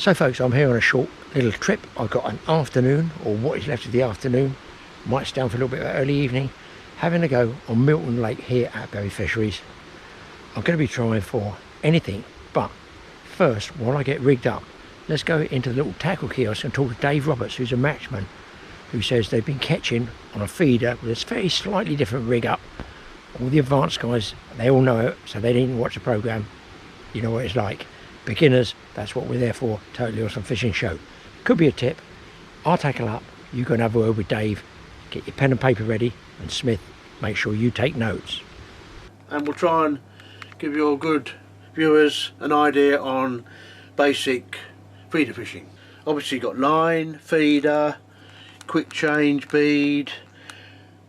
So folks, I'm here on a short little trip. I've got an afternoon, or what is left of the afternoon, might stay on for a little bit of early evening, having a go on Milton Lake here at Berry Fisheries. I'm going to be trying for anything, but first, while I get rigged up, let's go into the little tackle kiosk and talk to Dave Roberts, who's a matchman, who says they've been catching on a feeder with a very slightly different rig up. All the advanced guys, they all know it, so they didn't watch the programme. You know what it's like. Beginners, that's what we're there for. Totally Awesome Fishing Show. Could be a tip. I'll tackle up. You go and have a word with Dave. Get your pen and paper ready. And Smith, make sure you take notes. And we'll try and give your good viewers an idea on basic feeder fishing. Obviously you've got line, feeder, quick change bead,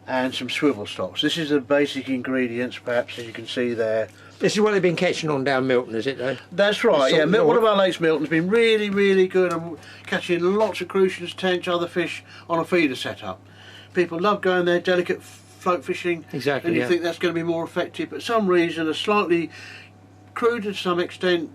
and some swivel stops. This is the basic ingredients, perhaps, as you can see there. This is what they've been catching on down Milton, is it though? That's right, yeah. One of our lakes, Milton's been really good and catching lots of crucians, tench, other fish on a feeder setup. People love going there, delicate float fishing, exactly, and you think that's going to be more effective. But for some reason, a slightly crude to some extent,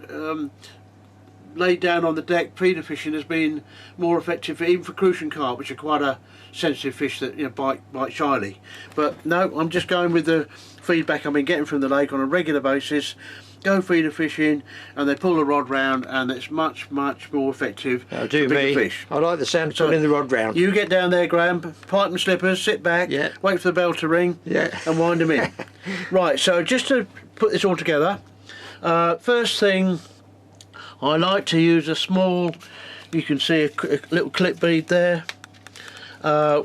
laid down on the deck feeder fishing has been more effective, even for Crucian carp, which are quite a sensitive fish that, you know, bite shyly. But no, I'm just going with the feedback I've been getting from the lake on a regular basis. Go feeder fishing, and they pull the rod round, and it's much more effective. That'll do me. Fish. I like the sound of pulling the rod round. You get down there, Graeme, pipe and slippers, sit back, yeah, wait for the bell to ring, yeah, and wind them in. Right, so just to put this all together, first thing, I like to use a small, you can see a little clip bead there,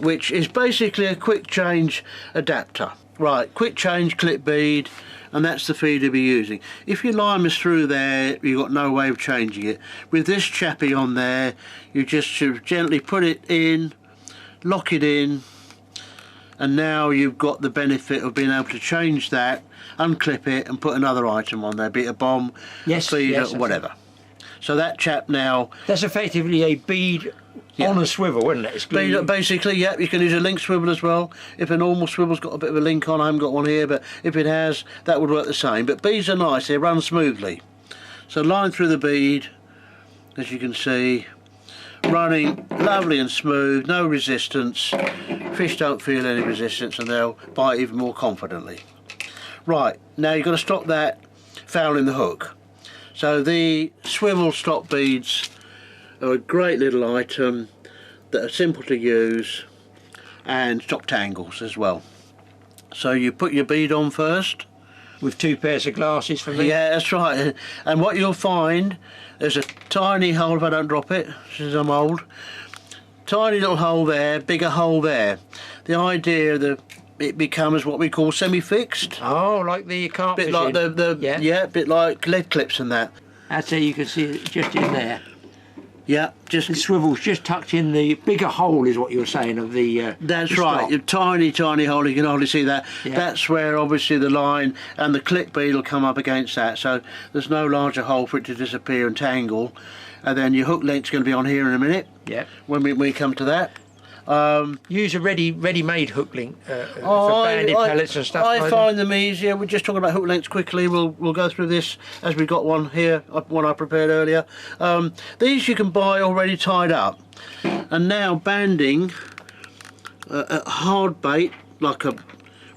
which is basically a quick change adapter. Right, quick change clip bead, and that's the feed you'll be using. If your line is through there, you've got no way of changing it. With this chappy on there, you just should gently put it in, lock it in, and now you've got the benefit of being able to change that, unclip it, and put another item on there, be it a bomb, yes, a feeder, yes, whatever. So that chap now... That's effectively a bead, yeah, on a swivel, isn't it? Bead, basically, yeah. You can use a link swivel as well. If a normal swivel's got a bit of a link on, I haven't got one here, but if it has, that would work the same. But beads are nice, they run smoothly. So line through the bead, as you can see, running lovely and smooth, no resistance. Fish don't feel any resistance, and they'll bite even more confidently. Right, now you've got to stop that fouling the hook. So the swivel stop beads are a great little item that are simple to use and stop tangles as well. So you put your bead on first. With 2 pairs of glasses for me? Yeah, that's right. And what you'll find, there's a tiny hole, if I don't drop it, since I'm old. Tiny little hole there, bigger hole there. The idea that it becomes what we call semi-fixed. Oh, like the carp bit fishing. Like yeah, bit like lead clips and that. That's how you can see it just in there. Yeah, just the swivel's just tucked in the bigger hole, is what you were saying, of the. That's the right. A tiny hole. You can hardly see that. Yeah. That's where obviously the line and the clip bead will come up against that. So there's no larger hole for it to disappear and tangle. And then your hook length's going to be on here in a minute. Yeah. When we come to that. Use a ready-made hook link for banded pellets and stuff. I find them easier. We're just talking about hook lengths quickly. We'll go through this as we got one here, one I prepared earlier. These you can buy already tied up. And now banding a hard bait, like a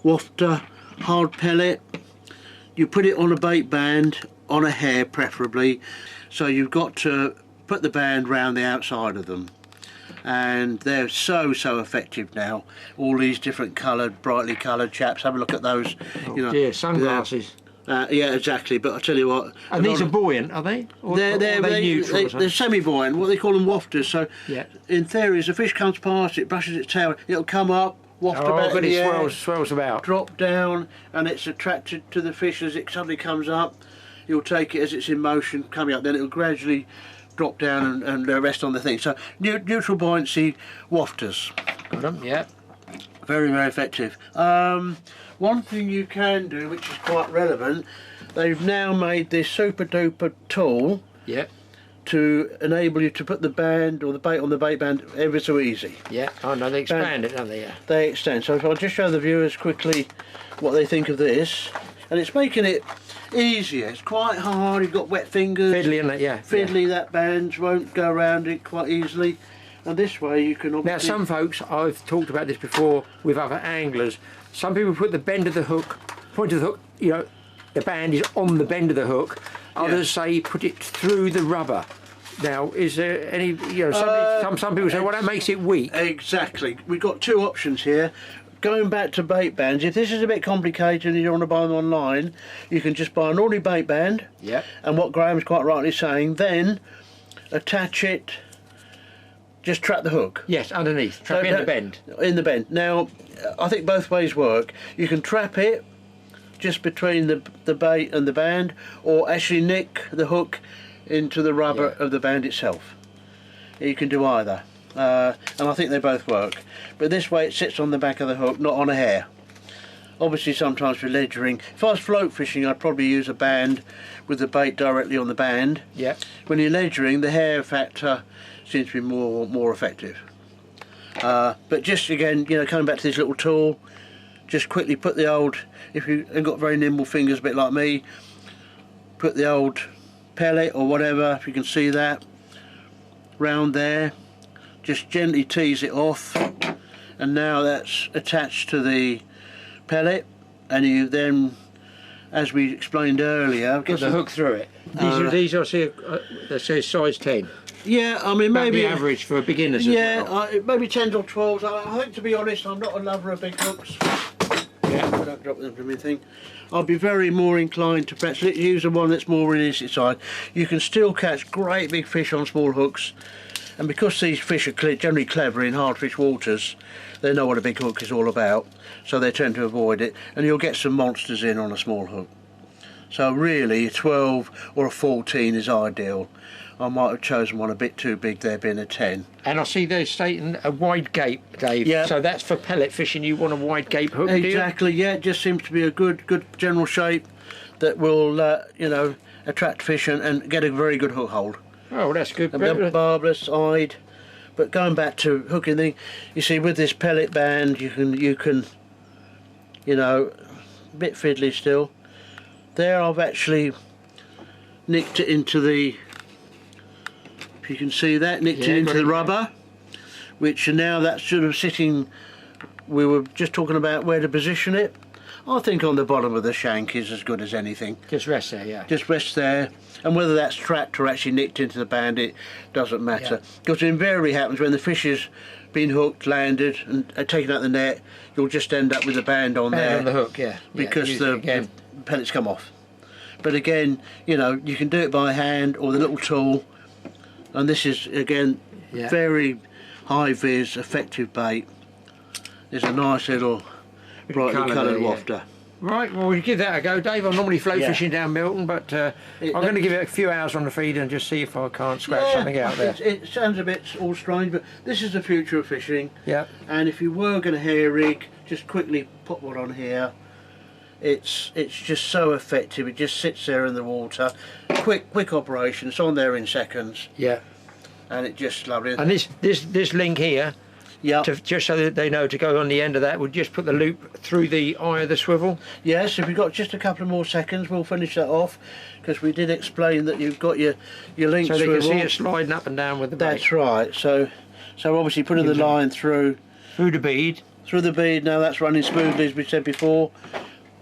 wafter, hard pellet, you put it on a bait band, on a hair preferably. So you've got to put the band round the outside of them. And they're so effective now. All these different brightly coloured chaps. Have a look at those. Oh, you know, dear, sunglasses. Yeah, exactly. But I tell you what. And these are buoyant, are they? Or they're neutral. They're semi-buoyant. What they call them wafters. So, yeah, in theory, as a fish comes past, it brushes its tail. It'll come up, waft about in the air, swirls about, drop down, and it's attracted to the fish as it suddenly comes up. You'll take it as it's in motion coming up. Then it'll gradually drop down and rest on the thing. So neutral buoyancy wafters. Got them, yeah. Very effective. One thing you can do, which is quite relevant, they've now made this super duper tool, yeah, to enable you to put the band or the bait on the bait band ever so easy. Yeah, oh no, they expand it, don't they? Yeah. They extend. So if I'll just show the viewers quickly what they think of this. and it's making it easier. It's quite hard, you've got wet fingers. Fiddly, isn't it? Yeah. Fiddly, yeah. that band won't go around it quite easily. And this way you can obviously... Now some folks, I've talked about this before with other anglers, some people put the bend of the hook, point of the hook, you know, the band is on the bend of the hook. Others say put it through the rubber. Now, is there any, you know, some people say, well, that makes it weak. Exactly. We've got two options here. Going back to bait bands, if this is a bit complicated and you don't want to buy them online, you can just buy an ordinary bait band. Yeah. And what Graham's quite rightly saying, then attach it, just trap the hook. Yes, underneath, trap it in the bend. In the bend. Now, I think both ways work. You can trap it just between the bait and the band, or actually nick the hook into the rubber of the band itself. You can do either. And I think they both work. But this way it sits on the back of the hook, not on a hair. Obviously sometimes for ledgering, if I was float fishing I'd probably use a band with the bait directly on the band. Yeah. When you're ledgering, the hair factor seems to be more effective. But just again, you know, coming back to this little tool, just quickly put the old, if you've got very nimble fingers a bit like me, put the old pellet or whatever, if you can see that, round there, just gently tease it off, and now that's attached to the pellet, and you then, as we explained earlier, Put the hook through it. These I see, that says size 10. Yeah, I mean maybe the average for beginners. Yeah, as well. maybe 10s or 12s. I think, to be honest, I'm not a lover of big hooks. Yeah. I don't drop them from anything. I'll be very more inclined to perhaps use the one that's more realistic side. You can still catch great big fish on small hooks, and because these fish are generally clever in hard fish waters, they know what a big hook is all about, so they tend to avoid it, and you'll get some monsters in on a small hook. So really a 12 or a 14 is ideal. I might have chosen one a bit too big there, being a 10. And I see they're stating a wide gape, Dave. Yeah. So that's for pellet fishing. You want a wide gape hook, Exactly. do you? Yeah. It just seems to be a good general shape that will, you know, attract fish and get a very good hook hold. Oh, that's good. And barbless eyed. But going back to hooking thing, you see, with this pellet band, you can, you know, a bit fiddly still. There, I've actually nicked it into the. You can see that, nicked it into the rubber, which now that's sort of sitting, we were just talking about where to position it. I think on the bottom of the shank is as good as anything. Just rest there, yeah. Just rest there, and whether that's trapped or actually nicked into the band, it doesn't matter. Because it invariably happens when the fish has been hooked, landed, and taken out the net, you'll just end up with the band on there. On the hook, yeah. Because the pellets come off. But again, you know, you can do it by hand or the little tool. And this is, again, very high vis, effective bait. There's a nice little brightly coloured wafter. Right, well, we'll give that a go, Dave. I'm normally float fishing down Milton, but I'm going to give it a few hours on the feeder and just see if I can't scratch something out there. It sounds a bit all strange, but this is the future of fishing. Yeah. And if you were going to hair rig, just quickly put one on here. It's just so effective. It just sits there in the water. Quick operation. It's on there in seconds. Yeah. And it just lovely. And this link here, just so that they know to go on the end of that, we'll just put the loop through the eye of the swivel. Yes, if we've got just a couple of more seconds, we'll finish that off, because we did explain that you've got your link so swivel. they can see it sliding up and down with the bait. That's right. So obviously putting the line through the bead. Through the bead. Now that's running smoothly, as we said before.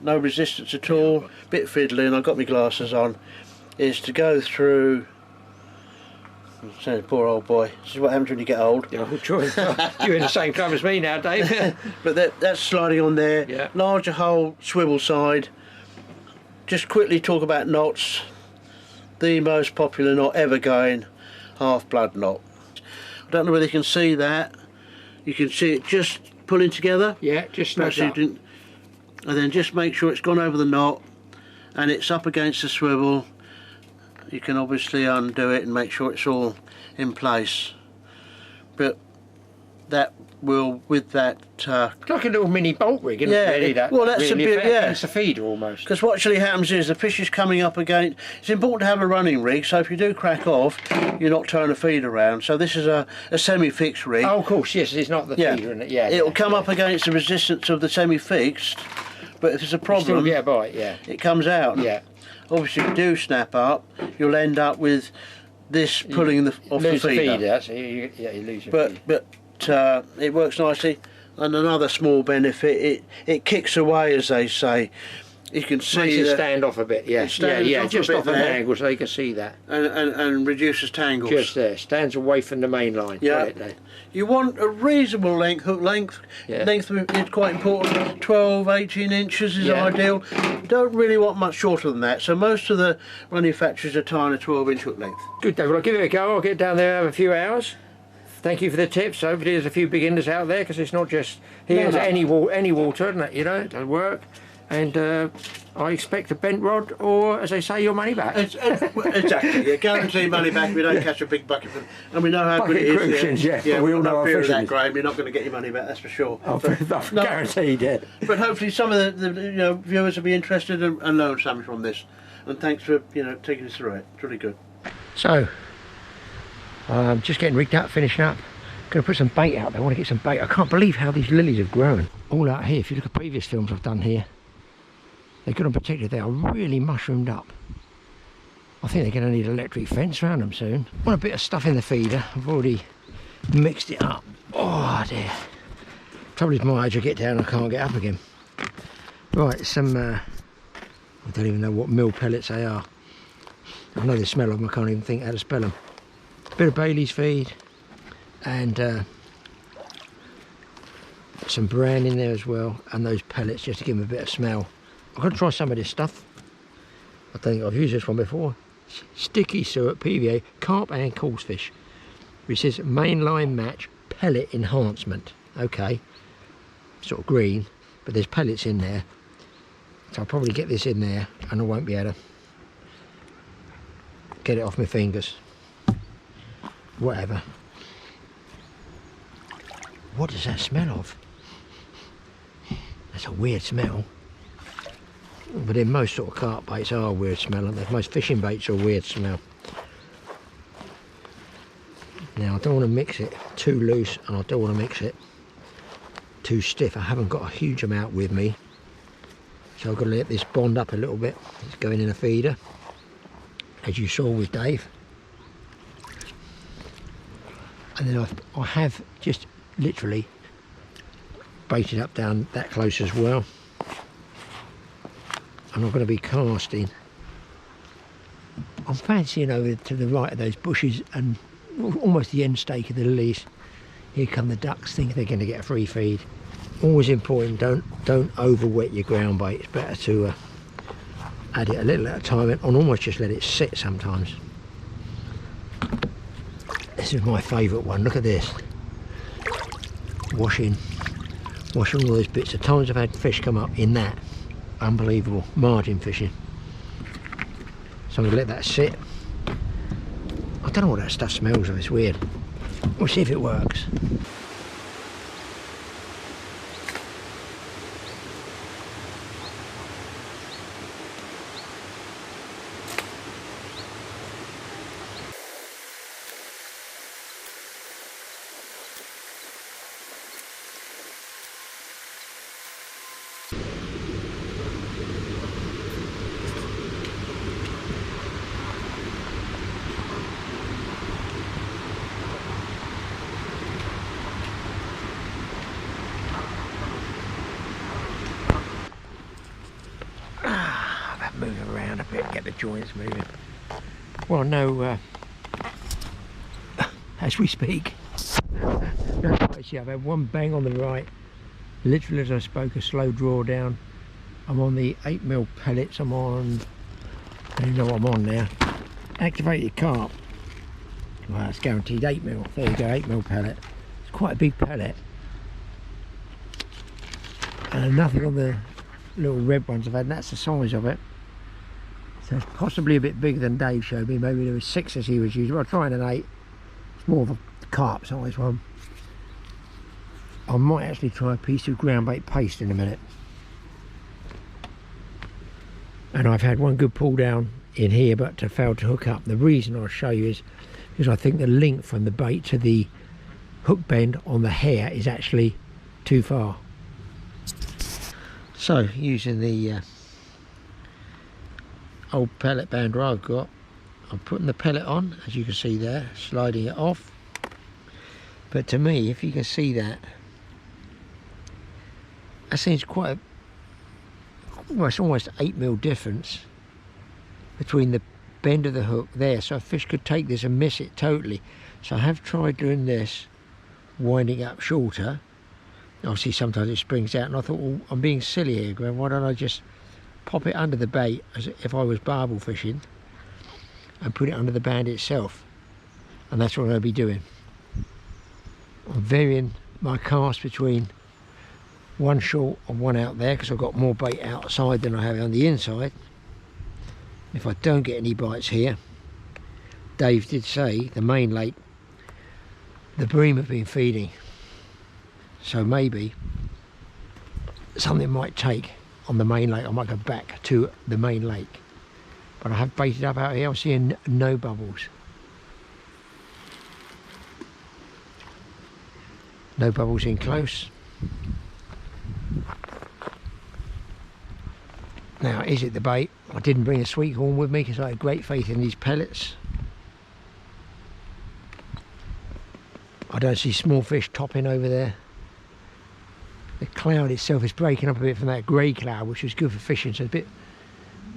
No resistance at all. Bit fiddly, and I've got my glasses on. Is to go through. So poor old boy. This is what happens when you get old. Yeah, you're in the same club as me now, Dave. But that's sliding on there. Yeah. Larger hole, swivel side. Just quickly talk about knots. The most popular knot ever going, half blood knot. I don't know whether you can see that. You can see it just pulling together. Yeah, just snaps up. And then just make sure it's gone over the knot and it's up against the swivel. You can obviously undo it and make sure it's all in place. But that will, with that... it's like a little mini bolt rig, isn't it? Really, that, well, that's really a bit, It's a feeder almost. Because what actually happens is the fish is coming up against... It's important to have a running rig, so if you do crack off, you're not turning the feed around. So this is a semi-fixed rig. Oh, of course, yes, it's not the feeder, isn't it? Yeah. It'll come up against the resistance of the semi-fixed, But if it's a Still problem, get a bite, yeah. it comes out. Yeah. Obviously, if you do snap up, you'll end up with this pulling off the Lose the feeder. feeder, so you lose your feeder. But it works nicely. And another small benefit, it kicks away, as they say. You can see Makes it that stand off a bit, yeah. Just off an angle so you can see that. and reduces tangles. Just there, stands away from the main line. Yeah. Got it there. You want a reasonable length, hook length. Yeah. Length is quite important. 12, 18 inches is ideal. Don't really want much shorter than that. So most of the manufacturers are tying a 12-inch hook length. Good, Dave. Well, I'll give it a go. I'll get down there and have a few hours. Thank you for the tips. Hopefully there's a few beginners out there, because it's not just here's any water, isn't it? You know, it doesn't work. And I expect a bent rod, or as they say, your money back. Exactly. You guarantee money back. We don't catch a big bucket, and we know how good it is. Crucians, yeah, we all know our fear of fishing. that, Graeme. You're not going to get your money back. That's for sure. Guaranteed, yeah. But hopefully some of the viewers will be interested and learn something from this. And thanks for taking us through it. It's really good. So, just getting rigged up, finishing up. Going to put some bait out there. I want to get some bait. I can't believe how these lilies have grown. All out here, if you look at previous films I've done here, they're good and protected. They are really mushroomed up. I think they're going to need an electric fence around them soon. I want a bit of stuff in the feeder. I've already mixed it up. Oh dear. Trouble is my age, I get down and I can't get up again. Right, some, I don't even know what mill pellets they are. I know the smell of them, I can't even think how to spell them. A bit of Bailey's feed and some bran in there as well, and those pellets just to give them a bit of smell. I'm going to try some of this stuff. I don't think I've used this one before. Sticky syrup PVA carp and coarse fish, which says mainline match pellet enhancement. Okay, sort of green, but there's pellets in there, so I'll probably get this in there and I won't be able to get it off my fingers. Whatever. What does that smell of? That's a weird smell. But in most sort of carp baits are a weird smell, aren't they? Most fishing baits are a weird smell. Now I don't want to mix it too loose and I don't want to mix it too stiff. I haven't got a huge amount with me, so I've got to let this bond up a little bit. It's going in a feeder, as you saw with Dave. And then I have just literally baited up down that close as well. I'm not going to be casting. I'm fancying over to the right of those bushes and almost the end stake of the lilies. Here come the ducks, think they're going to get a free feed. Always important, don't over wet your ground bait. It's better to add it a little at a time and almost just let it sit sometimes. This is my favourite one. Look at this. Washing all those bits. The times I've had fish come up in that. Unbelievable. Margin fishing. So I'm going to let that sit. I don't know what that stuff smells of. It's weird. We'll see if it works. Move around a bit, get the joints moving. Well, no, as we speak. See, I've had one bang on the right, literally as I spoke, a slow draw down. I'm on the 8mm pellets. I'm on, I don't know what I'm on now. Activated carp. Well, it's guaranteed 8mm. There you go, 8mm pellet. It's quite a big pellet. And nothing on the little red ones I've had, and that's the size of it. So it's possibly a bit bigger than Dave showed me. Maybe there was 6 as he was using. I'll try an 8. It's more of a carp size one. I might actually try a piece of ground bait paste in a minute. And I've had one good pull down in here, but failed to hook up. The reason I'll show you is because I think the link from the bait to the hook bend on the hair is actually too far. So using the old pellet bounder I've got, I'm putting the pellet on, as you can see there, sliding it off. But to me, if you can see that, that seems quite almost 8mm difference between the bend of the hook there, so a fish could take this and miss it totally. So I have tried doing this, winding up shorter. Obviously sometimes it springs out, and I thought, well, I'm being silly here, Graeme, why don't I just pop it under the bait as if I was barbel fishing and put it under the band itself. And that's what I'm going to be doing. I'm varying my cast between one short and one out there, because I've got more bait outside than I have on the inside. If I don't get any bites here, Dave did say the main lake, the bream have been feeding, so maybe something might take on the main lake. I might go back to the main lake, but I have baited up out here. I'm seeing no bubbles. No bubbles in close. Now, is it the bait? I didn't bring a sweet horn with me because I had great faith in these pellets. I don't see small fish topping over there. The cloud itself is breaking up a bit from that grey cloud, which was good for fishing, so it's a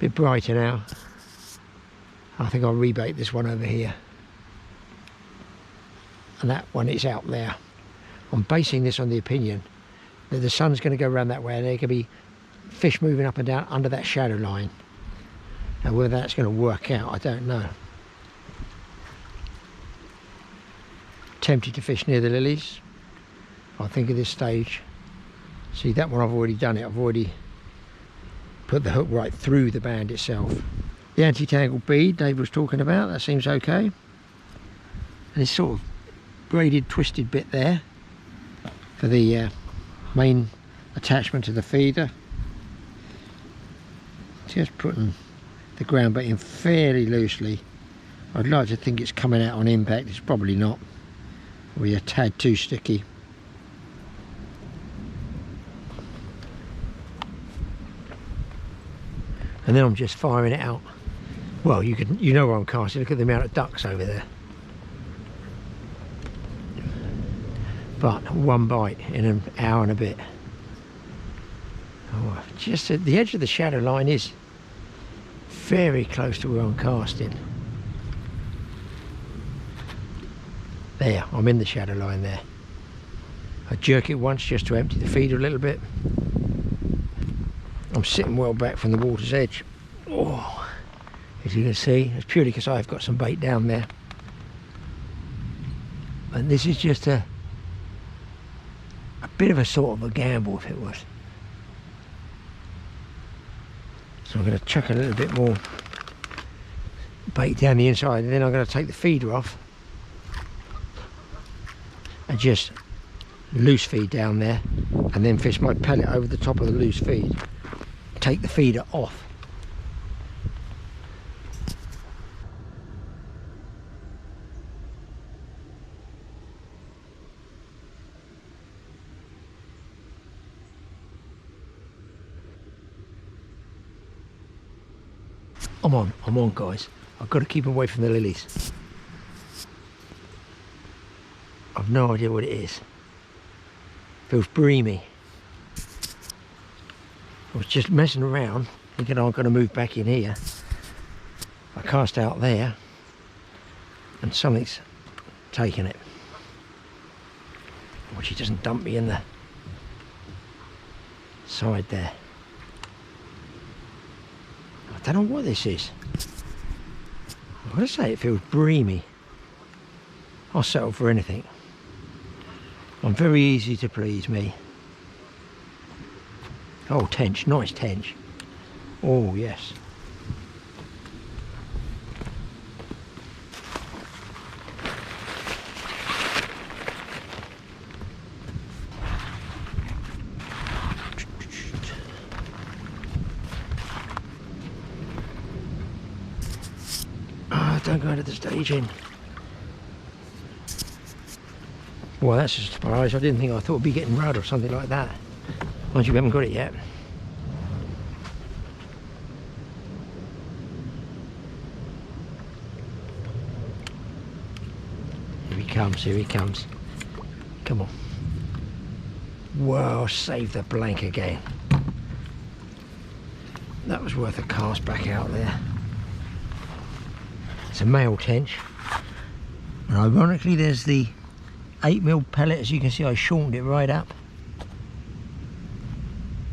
bit brighter now. I think I'll rebait this one over here. And that one is out there. I'm basing this on the opinion that the sun's going to go around that way and there could be fish moving up and down under that shadow line. Now whether that's going to work out, I don't know. Tempted to fish near the lilies, I think at this stage. See, that one I've already done it. I've already put the hook right through the band itself. The anti-tangle bead Dave was talking about, that seems okay. And this sort of braided, twisted bit there for the main attachment to the feeder. Just putting the ground bait in fairly loosely. I'd like to think it's coming out on impact. It's probably not. It'll be a tad too sticky. And then I'm just firing it out. Well, you know where I'm casting. Look at the amount of ducks over there. But one bite in an hour and a bit. Oh, just at the edge of the shadow line is very close to where I'm casting. There, I'm in the shadow line there. I jerk it once just to empty the feeder a little bit. I'm sitting well back from the water's edge. Oh, as you can see, it's purely because I've got some bait down there. And this is just a bit of a sort of a gamble, if it was. So I'm going to chuck a little bit more bait down the inside, and then I'm going to take the feeder off and just loose feed down there, and then fish my pellet over the top of the loose feed. Take the feeder off. I'm on guys. I've got to keep away from the lilies. I've no idea what it is. Feels breamy. I was just messing around thinking, oh, I'm going to move back in here. I cast out there and something's taken it. Watch, it doesn't dump me in the side there. I don't know what this is. I've got to say it feels breamy. I'll settle for anything. I'm very easy to please, me. Oh, tench, nice tench. Oh, yes. Don't go into the staging. Well, that's a surprise. I thought it'd be getting rudd or something like that. Mind you, we haven't got it yet. comes, here he comes. Come on. Whoa, save the blank again. That was worth a cast back out there. It's a male tench. And ironically, there's the 8mm pellet. As you can see, I shortened it right up.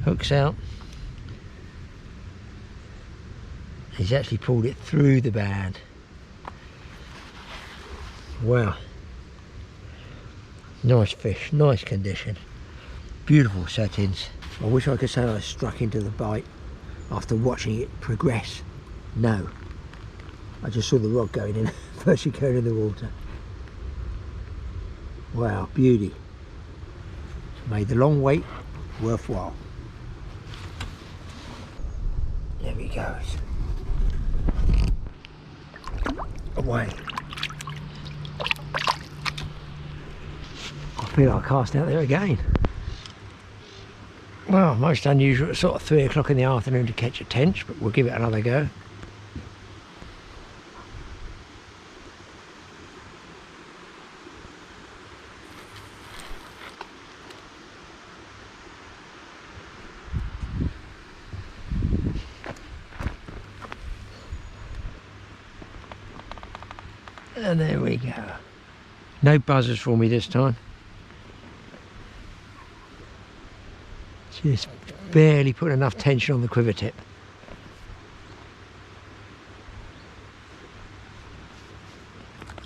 Hooks out. He's actually pulled it through the band. Wow. Nice fish, nice condition. Beautiful settings. I wish I could say I struck into the bite after watching it progress. No. I just saw the rod going in, first going in the water. Wow, beauty. Made the long wait worthwhile. There he goes. Away. I feel like I cast out there again. Well, most unusual at sort of 3 o'clock in the afternoon to catch a tench, but we'll give it another go. And there we go. No buzzers for me this time. Just barely put enough tension on the quiver tip.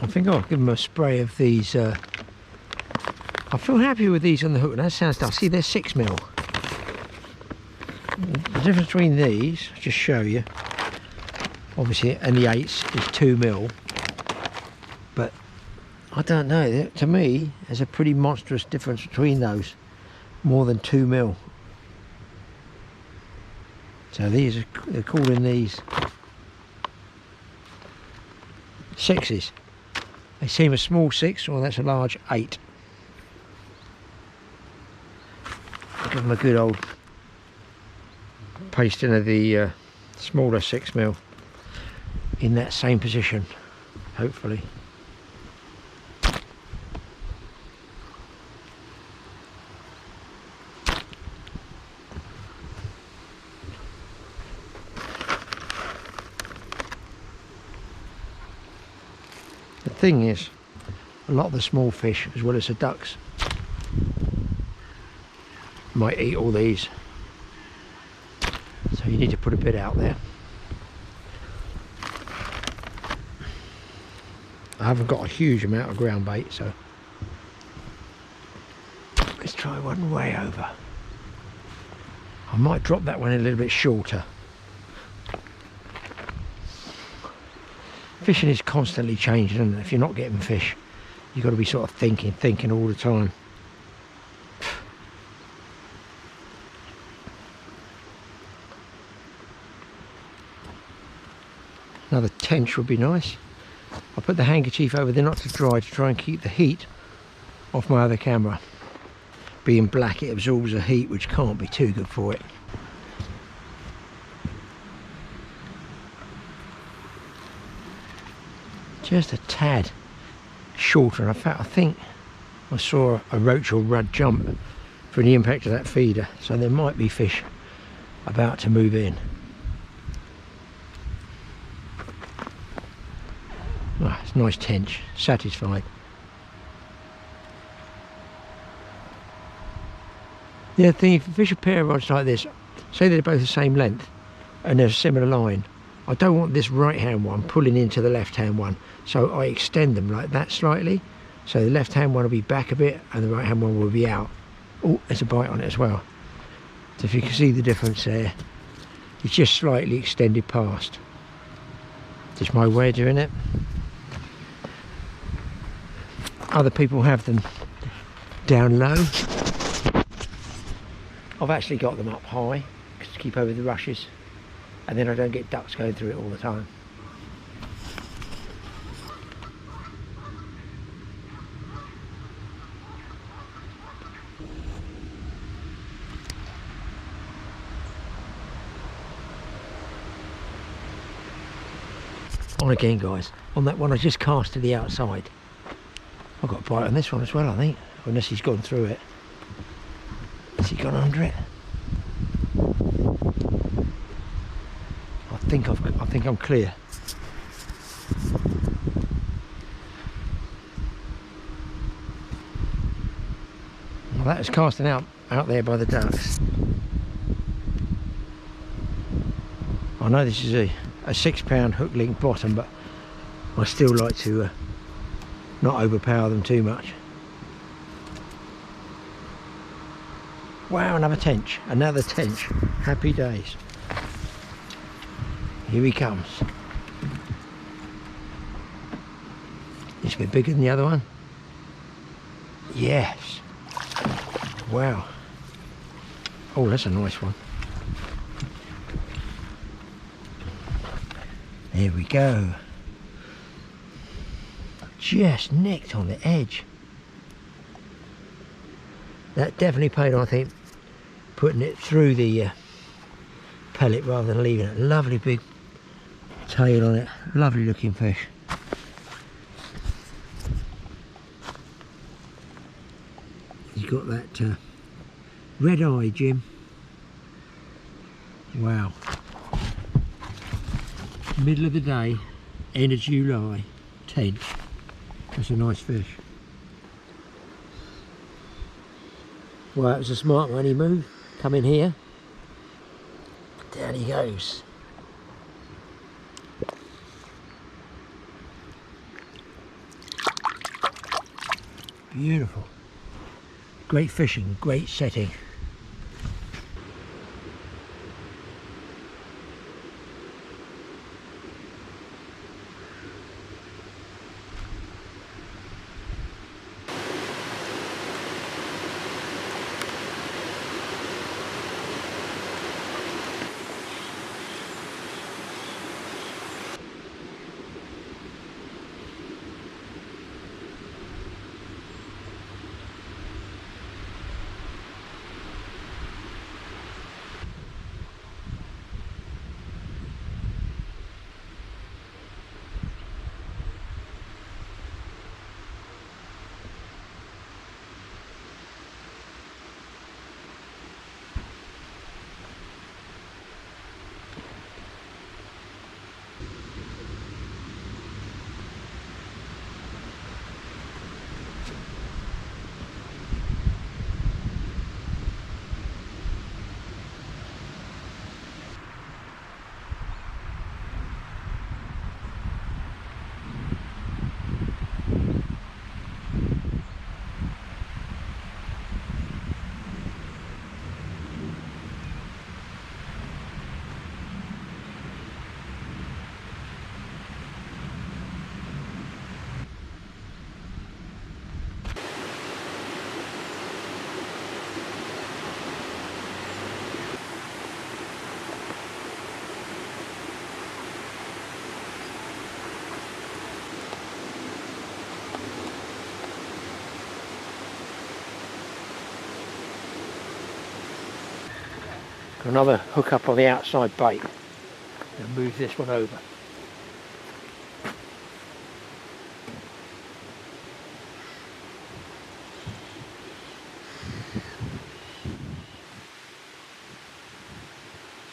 I think I'll give them a spray of these. I feel happy with these on the hook. That sounds tough. See, they're 6mm. The difference between these, I'll just show you. Obviously, and the 8s is 2mm. But I don't know. To me, there's a pretty monstrous difference between those. More than 2mm. So these are, they're calling these 6s. They seem a small 6, or that's a large 8. I'll give them a good old pasting of the smaller 6mm in that same position, hopefully. The thing is, a lot of the small fish, as well as the ducks, might eat all these. So you need to put a bit out there. I haven't got a huge amount of ground bait, so let's try one way over. I might drop that one a little bit shorter. Fishing is constantly changing, and if you're not getting fish, you've got to be sort of thinking all the time. Another tench would be nice. I put the handkerchief over there not to dry, to try and keep the heat off my other camera. Being black, it absorbs the heat, which can't be too good for it. Just a tad shorter. In fact, I think I saw a roach or rudd jump from the impact of that feeder, so there might be fish about to move in. Oh, it's a nice tench, satisfied. The other thing, if you fish a pair of rods like this, say they're both the same length and they're a similar line, I don't want this right hand one pulling into the left hand one, so I extend them like that slightly, so the left hand one will be back a bit and the right hand one will be out. Oh, there's a bite on it as well. So if you can see the difference there, it's just slightly extended past. Just my way of doing it. Other people have them down low. I've actually got them up high to keep over the rushes, and then I don't get ducks going through it all the time. On again, guys, on that one I just cast to the outside. I've got a bite on this one as well, I think, unless he's gone through it. Has he gone under it? I think I'm clear. Well, that is casting out there by the ducks. I know this is a £6 hook link bottom, but I still like to not overpower them too much. Wow, another tench, happy days. Here he comes. This a bit bigger than the other one. Yes. Wow. Oh, that's a nice one. There we go. Just nicked on the edge. That definitely paid, I think, putting it through the pellet rather than leaving it. Lovely big tail on it. Lovely looking fish. He's got that red eye, Jim. Wow. Middle of the day, end of July, tench. That's a nice fish. Well, it was a smart money move. Come in here. Down he goes. Beautiful. Great fishing, great setting. Got another hook up on the outside bait. And move this one over.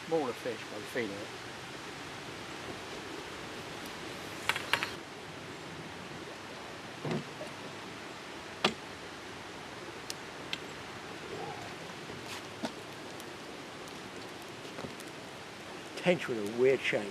Smaller fish by the feeling it. Tench with a weird shape.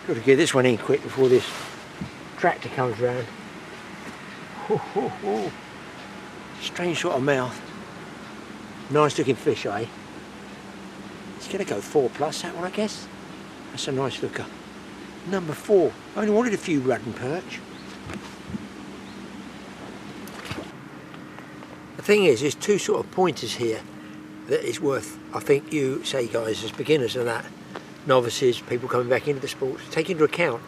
Got to get this one in quick before this tractor comes round. Strange sort of mouth. Nice looking fish, eh? It's going to go 4+, that one, I guess. That's a nice looker. Number 4. I only wanted a few rudd and perch. The thing is, there's 2 sort of pointers here that is worth, I think you say guys, as beginners and that, novices, people coming back into the sport, take into account.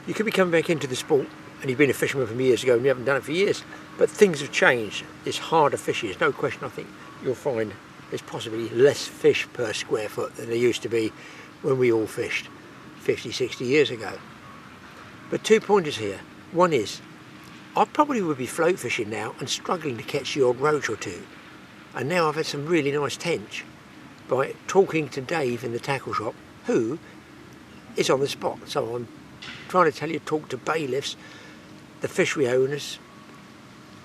You could be coming back into the sport and you've been a fisherman from years ago and you haven't done it for years, but things have changed. It's harder fishing. There's no question. I think you'll find there's possibly less fish per square foot than there used to be when we all fished 50, 60 years ago. But 2 pointers here. One is, I probably would be float fishing now and struggling to catch the odd roach or 2. And now I've had some really nice tench by talking to Dave in the tackle shop, who is on the spot. So I'm trying to tell you, talk to bailiffs, the fishery owners,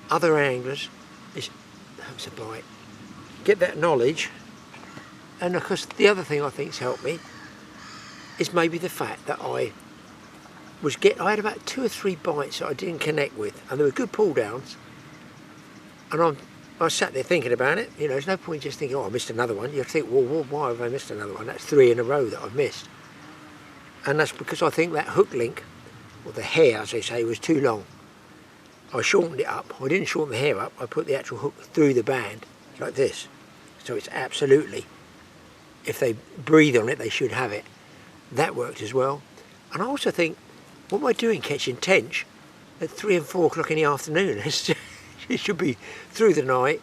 other anglers. That's a bite. Get that knowledge. And of course the other thing I think's helped me is maybe the fact that I had about 2 or 3 bites that I didn't connect with, and they were good pull downs, and I sat there thinking about it. You know, there's no point just thinking, oh, I missed another one. You have to think, well, why have I missed another one? That's 3 in a row that I've missed. And that's because I think that hook link, or the hair as they say, was too long. I shortened it up. I didn't shorten the hair up, I put the actual hook through the band like this. So it's absolutely, if they breathe on it, they should have it. That worked as well. And I also think, what am I doing catching tench at 3 and 4 o'clock in the afternoon? It should be through the night,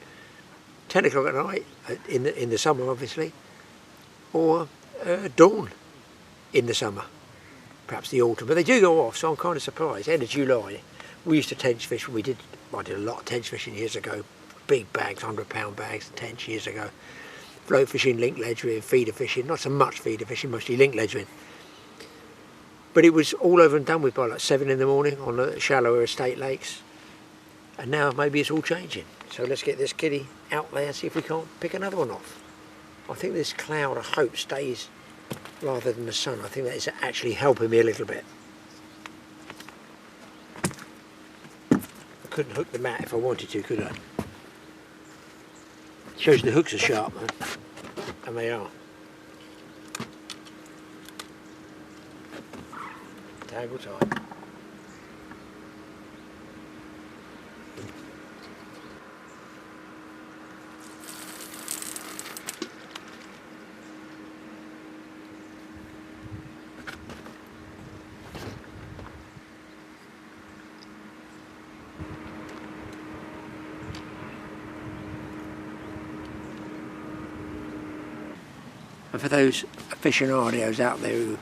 10 o'clock at night, in the summer obviously, or dawn in the summer, perhaps the autumn. But they do go off, so I'm kind of surprised. End of July, we used to tench fish. I did a lot of tench fishing years ago, big bags, 100-pound bags of tench years ago. Float fishing, link ledgering, feeder fishing, not so much feeder fishing, mostly link ledgering. But it was all over and done with by like 7 in the morning on the shallower estate lakes. And now maybe it's all changing. So let's get this kiddie out there, see if we can't pick another one off. I think this cloud, I hope, stays rather than the sun. I think that is actually helping me a little bit. I couldn't hook the mat if I wanted to, could I? Shows the hooks are sharp, man. And they are. Tangle tight. And for those aficionados out there who,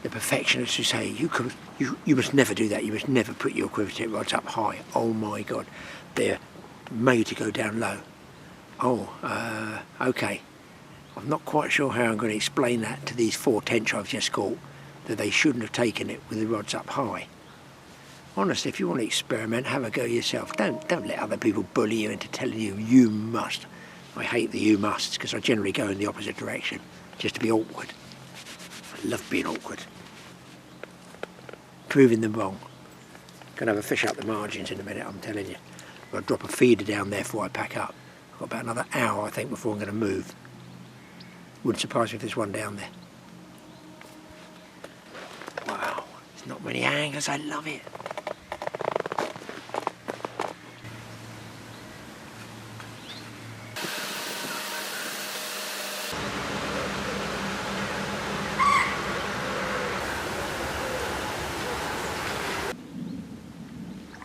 the perfectionists who say, you must never do that, you must never put your quiver tip rods up high. Oh my God, they're made to go down low. Oh, okay. I'm not quite sure how I'm going to explain that to these 4 tench I've just caught, that they shouldn't have taken it with the rods up high. Honestly, if you want to experiment, have a go yourself. Don't let other people bully you into telling you you must. I hate the you musts because I generally go in the opposite direction, just to be awkward. I love being awkward. Proving them wrong. Gonna have a fish up the margins in a minute, I'm telling you. I've got to drop a feeder down there before I pack up. I've got about another hour, I think, before I'm going to move. Wouldn't surprise me if there's one down there. Wow, there's not many anglers, I love it.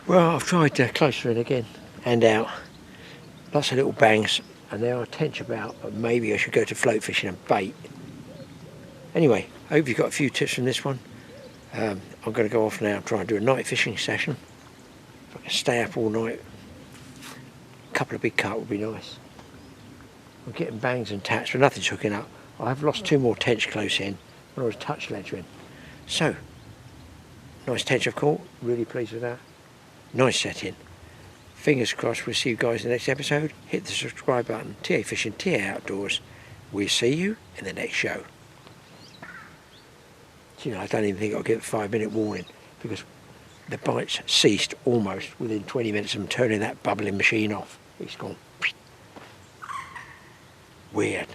Well, I've tried closer in again and out. Lots of little bangs, and there are tench about, but maybe I should go to float fishing and bait. Anyway, I hope you've got a few tips from this one. I'm going to go off now and try and do a night fishing session. If I can stay up all night, a couple of big carp would be nice. I'm getting bangs and taps, but nothing's hooking up. I've lost 2 more tench close in when I was touch ledgering. So, nice tench I've caught, really pleased with that. Nice setting. Fingers crossed we'll see you guys in the next episode. Hit the subscribe button. TA Fishing, TA Outdoors. We'll see you in the next show. You know, I don't even think I'll give a 5-minute warning, because the bites ceased almost within 20 minutes of turning that bubbling machine off. It's gone. Weird.